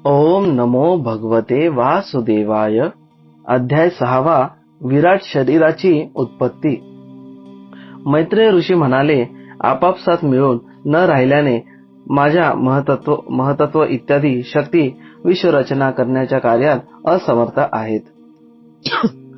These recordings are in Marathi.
ओम नमो भगवते वासुदेवाय. अध्याय 6. विराट शरीराची उत्पत्ती. मैत्रेय ऋषी म्हणाले, आपापसात मिळून न राहिल्याने माझ्या महतत्व इत्यादी शक्ती विश्वरचना करण्याच्या कार्यात असमर्थ आहेत.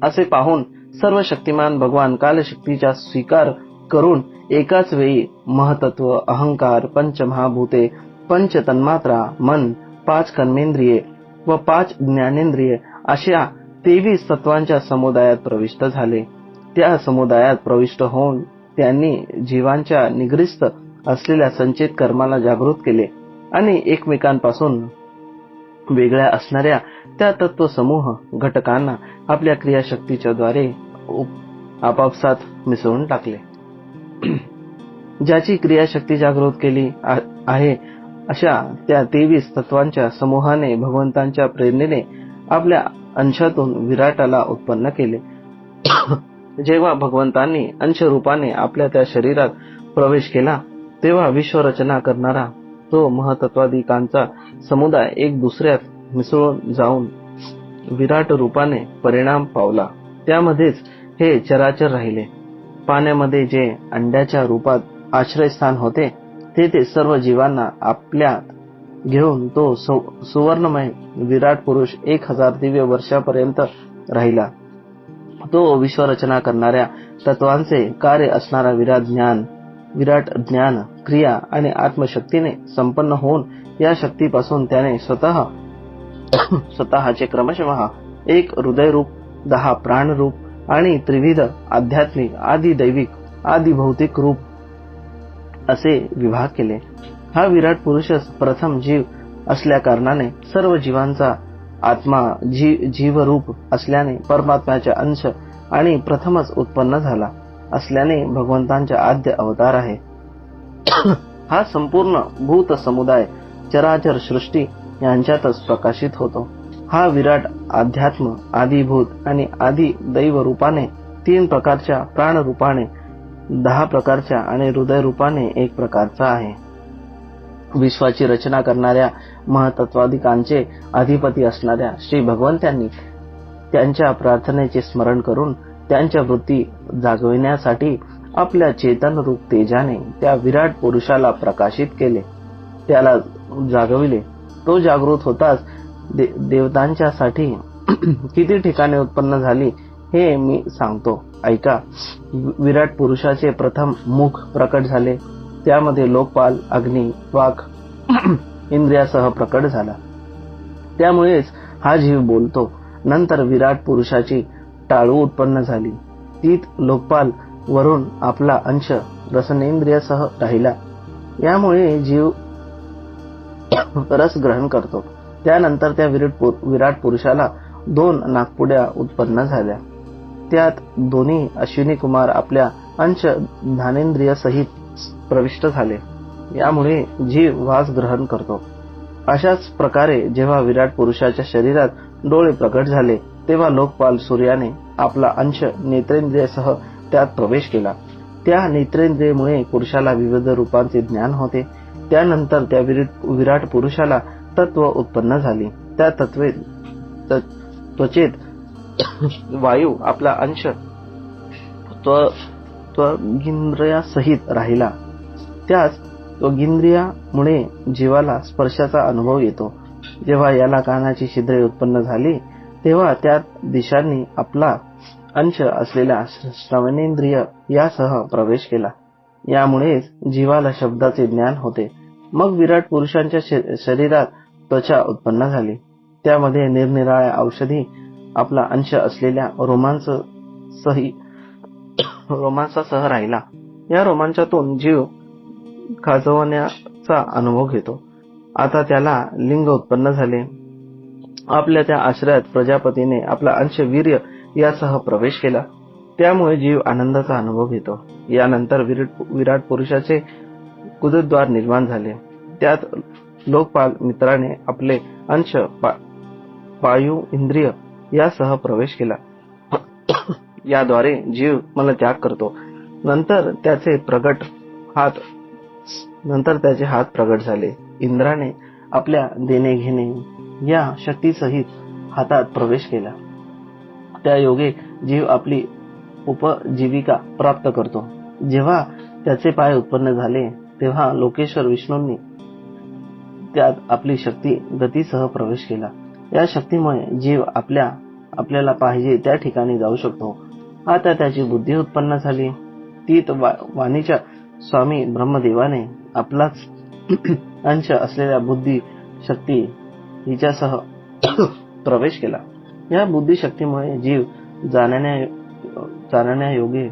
असे पाहून सर्व शक्तिमान भगवान कालशक्तीचा स्वीकार करून एकाच वेळी महतत्व, अहंकार, पंचमहाभूते, पंचतन्मात्रा, मन, 5 कर्मेंद्रिये व 5 ज्ञानेंद्रिये अशा 23 तत्वांच्या समुदायात प्रविष्ट झाले. त्या समुदायात प्रविष्ट होऊन त्यांनी जीवांच्या निगडित असलेल्या संचित कर्माला जागृत केले आणि एकमेकांपासून वेगळ्या असणाऱ्या त्या तत्वसमूह घटकांना आपल्या क्रियाशक्तीच्या द्वारे आपापसात मिसळून टाकले. ज्याची क्रियाशक्ती जागृत केली आहे अशा त्या 23 तत्वांच्या समूहाने भगवंतांच्या प्रेरणेने आपल्या अंशातून विराटाला उत्पन्न केले. जेव्हा भगवंतांनी अंशरूपाने आपल्या त्या शरीरात प्रवेश केला तेव्हा विश्वरचना करणारा तो महतत्वादिकांचा समुदाय एक दुसऱ्यात मिसळून जाऊन विराट रूपाने परिणाम पावला. त्यामध्येच हे चराचर राहिले. पाण्यामध्ये जे अंड्याच्या रूपात आश्रयस्थान होते तेथे सर्व जीवांना आपल्यात घेऊन तो सुवर्णमय विराट पुरुष 1000 दिव्य वर्षापर्यंत राहिला. तो विश्वरचना करणाऱ्या तत्वांचे कार्य असणारा विराट ज्ञान, क्रिया आणि आत्मशक्तीने संपन्न होऊन या शक्तीपासून त्याने स्वतःचे क्रमशः 1 हृदयरूप, 10 प्राणरूप आणि त्रिविध आध्यात्मिक, आदि दैविक, आदि भौतिक रूप असे विभाग केले. हा विराट पुरुषच प्रथम जीव असल्या कारणाने सर्व जीवांचा आत्मा जीवरूप असल्याने परमात्म्याचा अंश आणि प्रथमच उत्पन्न झाला असल्याने भगवंतांचा आद्य अवतार आहे. हा संपूर्ण भूत समुदाय चराचर सृष्टी यांच्यातच प्रकाशित होतो. हा विराट अध्यात्म, आदिभूत आणि आदि दैव रूपाने 3 प्रकारच्या, प्राण रूपाने 10 प्रकारच्या आणि हृदय रूपाने 1 प्रकारचा आहे. विश्वाची रचना करणाऱ्या महतत्वादिकांचे अधिपती असणाऱ्या श्री भगवंतांनी त्यांच्या प्रार्थनेचे स्मरण करून त्यांच्या वृत्ती जागविण्यासाठी आपल्या चेतन रूप तेजाने त्या विराट पुरुषाला प्रकाशित केले, त्याला जागविले. तो जागृत होताच देवतांच्या साठी किती ठिकाणे उत्पन्न झाली हे मी सांगतो, ऐका. विराट पुरुषाचे प्रथम मुख प्रकट झाले. त्यामध्ये लोकपाल, अग्नी, वाक इंद्रियासह प्रकट झाला. त्यामुळेच हा जीव बोलतो. नंतर विराट पुरुषाची टाळू उत्पन्न झाली. तीत लोकपाल वरून आपला अंश रसनेंद्रियासह राहिला. यामुळे जीव रस ग्रहण करतो. त्यानंतर त्या विराट पुरुषाला 2 नाकपुड्या उत्पन्न झाल्या. त्यात दोन्ही अश्विनी कुमार आपल्या अंश ज्ञानेंद्रिय सहित प्रविष्ट झाले. यामुळे जीव वास ग्रहण करतो. अशाच प्रकारे जेव्हा विराट पुरुषाच्या शरीरात डोळे प्रकट झाले तेव्हा लोकपाल सूर्याने आपला अंश नेत्रेंद्रियसह त्यात प्रवेश केला. त्या नेत्रेंद्रियमुळे पुरुषाला विविध रूपांचे ज्ञान होते. त्यानंतर त्या विराट पुरुषाला तत्व उत्पन्न झाली. त्या त्वचेत वायू आपला अंश त्वगिंद्रियासहित राहिला. त्याच त्वगिंद्रियामुळे जीवाला स्पर्शाचा अनुभव येतो. जेव्हा याला कानाची छिद्रे उत्पन्न झाली तेव्हा त्या दिशांनी आपला अंश असलेल्या श्रवणेंद्रिय यासह प्रवेश केला. यामुळेच जीवाला शब्दाचे ज्ञान होते. मग विराट पुरुषांच्या शरीरात त्वचा उत्पन्न झाली. त्यामध्ये निरनिराळ्या औषधी आपला अंश असलेल्या रोमांसासह राहिला. या रोमांचातून जीव खाजवण्याचा अनुभव घेतो. आता त्याला लिंग उत्पन्न झाले. आपल्या त्या आश्रयात प्रजापतीने आपला अंश वीर्य यासह प्रवेश केला. त्यामुळे जीव आनंदाचा अनुभव घेतो. यानंतर विराट पुरुषाचे गुदद्वार निर्माण झाले. त्यात लोकपाल मित्राने आपले अंश पायू इंद्रिय यासह प्रवेश केला. याद्वारे जीव मलत्याग करतो. नंतर त्याचे हात प्रगट झाले. इंद्राने आपल्या देणे घेणे या शक्तीसहित हातात प्रवेश केला. त्या योगे जीव आपली उपजीविका प्राप्त करतो. जेव्हा त्याचे पाय उत्पन्न झाले तेव्हा लोकेश्वर विष्णूंनी त्यात आपली शक्ती गतीसह प्रवेश केला. या शक्तीमुळे जीव आपल्याला पाहिजे त्या ठिकाणी जाऊ शकतो. आता त्याची बुद्धी उत्पन्न झाली. तीत वाणीच्या स्वामी ब्रह्मदेवाने आपलाच अंश असलेल्या बुद्धी शक्ती हिच्यासह प्रवेश केला. या बुद्धी शक्तीमुळे जीव जाणण्या योगे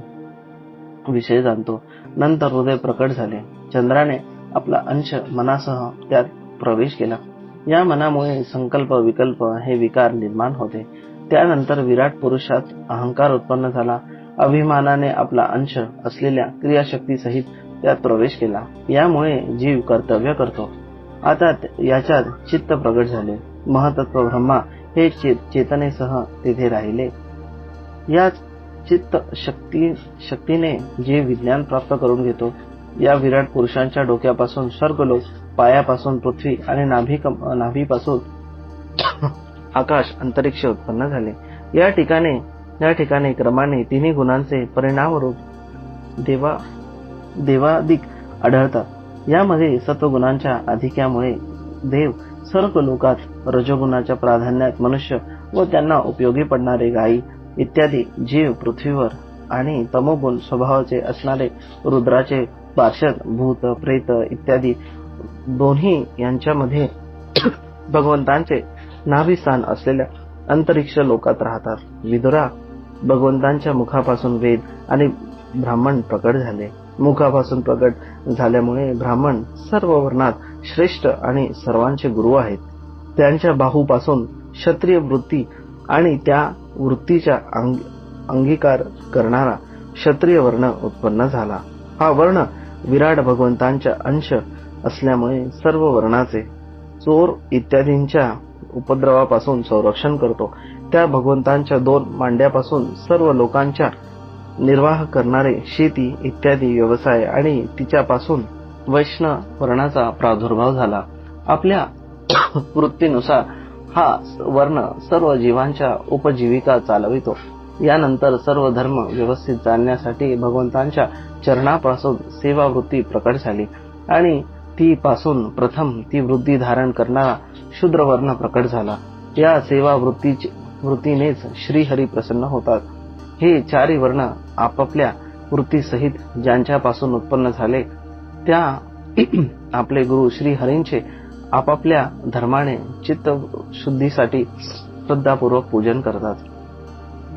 विषय जाणतो. नंतर हृदय प्रकट झाले. चंद्राने आपला अंश मनासह त्यात प्रवेश केला. या मनामुळे संकल्प विकल्प हे विकार निर्माण होते. त्यानंतर विराट पुरुषात अहंकार उत्पन्न झाला. अभिमानाने आपला अंश असलेल्या क्रियाशक्ती सहित त्यात प्रवेश केला. यामुळे जीव कर्तव्य करतो. आता याच्यात चित्त प्रगट झाले. महतत्व ब्रह्मा हे चेतनेसह तेथे राहिले. या चित्त शक्तीने जीव विज्ञान प्राप्त करून घेतो. या विराट पुरुषांच्या डोक्यापासून स्वर्गलोक, पायापासून पृथ्वी आणि नाभीपासून आकाश अंतरिक्ष उत्पन्न झाले. या ठिकाणी क्रमाने तिन्ही गुणांचे परिणामरूप देवादिक आढळतात. यामध्ये सत्वगुणांच्या अधिक्यामुळे देव सर्व लोकात, रजोगुणाच्या प्राधान्यात मनुष्य व त्यांना उपयोगी पडणारे गायी इत्यादी जीव पृथ्वीवर आणि तमोगुण स्वभावाचे असणारे रुद्राचे पार्षद, भूत, प्रेत इत्यादी दोन्ही यांच्यामध्ये भगवंतांचे नाभिस्थान असलेल्या अंतरिक्ष लोकात राहतात. विदुरा, भगवंतांच्या मुखापासून वेद आणि ब्राह्मण प्रकट झाले. मुखापासून प्रकट झाल्यामुळे ब्राह्मण सर्व वर्णात श्रेष्ठ आणि सर्वांचे गुरु आहेत. त्यांच्या बाहूपासून क्षत्रिय वृत्ती आणि त्या वृत्तीचा अंगीकार करणारा क्षत्रिय वर्ण उत्पन्न झाला. हा वर्ण विराट भगवंतांचा अंश असल्यामुळे सर्व वर्णाचे चोर इत्यादींच्या उपद्रवापासून संरक्षण करतो. त्या भगवंतांच्या 2 मांड्यापासून सर्व लोकांचा निर्वाह करणारे शेती इत्यादी व्यवसाय आणि तिच्यापासून वैष्णव वर्णाचा प्रादुर्भाव झाला. आपल्या वृत्तीनुसार हा वर्ण सर्व जीवांच्या उपजीविका चालवितो. यानंतर सर्व धर्म व्यवस्थित जाणण्यासाठी भगवंतांच्या चरणापासून सेवा वृत्ती प्रकट झाली आणि ती पासून प्रथम ती वृत्ती धारण करणारा शूद्र वर्ण प्रकट झाला. या सेवा वृत्तीनेच श्रीहरी प्रसन्न होतात. हे 4 वर्ण आपापल्या वृत्तीसहित ज्यांच्यापासून उत्पन्न झाले त्या आपले गुरु श्रीहरींचे आपापल्या धर्माने चित्त शुद्धीसाठी श्रद्धापूर्वक पूजन करतात.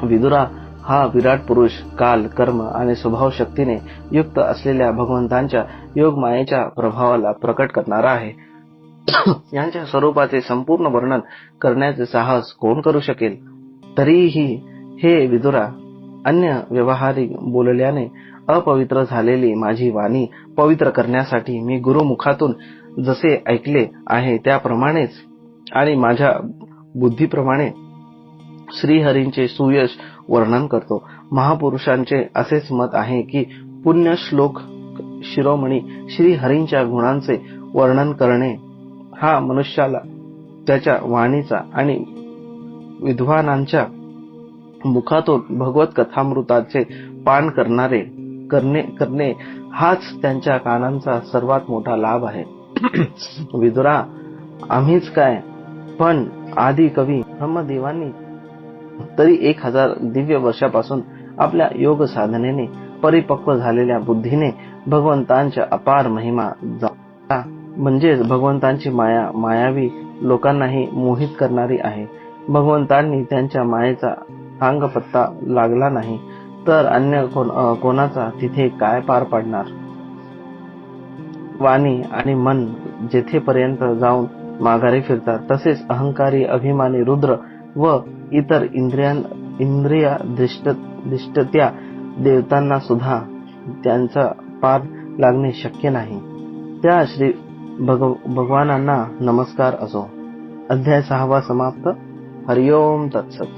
विदुरा हा विराट पुरुष काल, कर्म आणि स्वभाव शक्तीने युक्त असलेल्या भगवंतांच्या योगमायेच्या प्रभावाला प्रकट करणारा आहे. यांच्या स्वरूपाचे संपूर्ण वर्णन करण्याचे साहस कोण करू शकेल? तरीही हे विदुरा, अन्य व्यवहारिक बोलल्याने अपवित्र झालेली माझी वाणी पवित्र करण्यासाठी मी गुरुमुखातून जसे ऐकले आहे त्याप्रमाणेच आणि माझ्या बुद्धीप्रमाणे श्रीहरींचे सुयश वर्णन करतो. महापुरुषांचे असेच मत आहे की पुण्य श्लोक शिरोमणी श्रीहरींच्या गुणांचे वर्णन करणे हा मनुष्याला त्याच्या वाणीचा आणि विद्वानांच्या मुखातून भगवत कथामृताचे पान करणे हाच त्यांच्या कानांचा सर्वात मोठा लाभ आहे. विदुरा, आम्हीच काय पण आदी कवी ब्रह्मदेवांनी तरी 1000 दिव्य वर्षापासून आपल्या योग साधनेने परिपक्व झालेल्या बुद्धीने भगवंतांच्या अपार महिमा जाणला. म्हणजेच भगवंतांची माया मायावी लोकांनाही मोहित करणारी आहे. भगवंतांनी त्यांच्या मायेचा सांगपत्ता लागला नाही तर अन्य कोणाचा तिथे काय पार पाडणार? वाणी आणि मन जेथेपर्यंत जाऊन माघारी फिरतात तसेच अहंकारी अभिमानी रुद्र व इतर इंद्रियाधिष्ठित देवतांना सुद्धा त्यांचा पार लागणे शक्य नाही. त्या श्री भगवानांना नमस्कार असो. अध्याय 6 समाप्त. हरिओम तत्सत.